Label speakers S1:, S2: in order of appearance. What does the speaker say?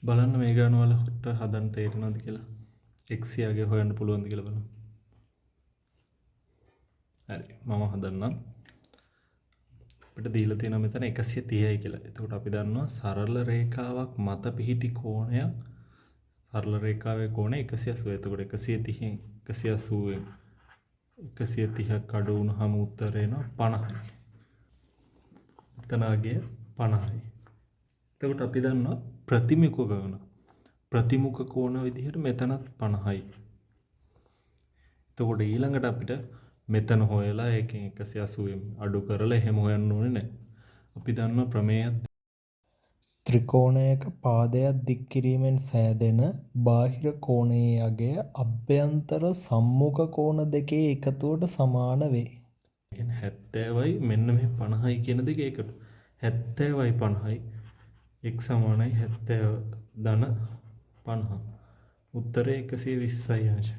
S1: බලන්න මේ ගාන වලට හදන්න තේරෙනවද කියලා. x යාගේ හොයන්න පුළුවන්ද කියලා බලන්න. හරි මම හදන්නම්. අපිට දීලා තියෙනවා මෙතන 130යි කියලා. එතකොට අපි දන්නවා සරල රේඛාවක් මත පිහිටි කෝණයක් සරල රේඛාවේ කෝණය 180. එතකොට 130න් 180න් 130ක් අඩු වුණාම උත්තරේ එනවා 50යි. එතනගේ 50යි. එතකොට අපි දන්නවා ප්‍රතිමුඛ කෝණ. ප්‍රතිමුඛ කෝණ විදිහට මෙතනත් 50යි. එතකොට ඊළඟට අපිට මෙතන හොයලා ඒකෙන් 180න් අඩු කරලා එහෙම හොයන්න ඕනේ නැහැ. අපි දන්නවා ප්‍රමේය
S2: ත්‍රිකෝණයක පාදයක් දික් කිරීමෙන් සෑදෙන බාහිර කෝණයේ අගය අභ්‍යන්තර සම්මුඛ කෝණ දෙකේ එකතුවට සමාන වේ.
S1: කියන්නේ 70යි මෙන්න මේ 50යි කියන දෙක එකට. 70යි 50යි x සමානයි 70 ධන 50. උත්තරේ 120යි අංශ.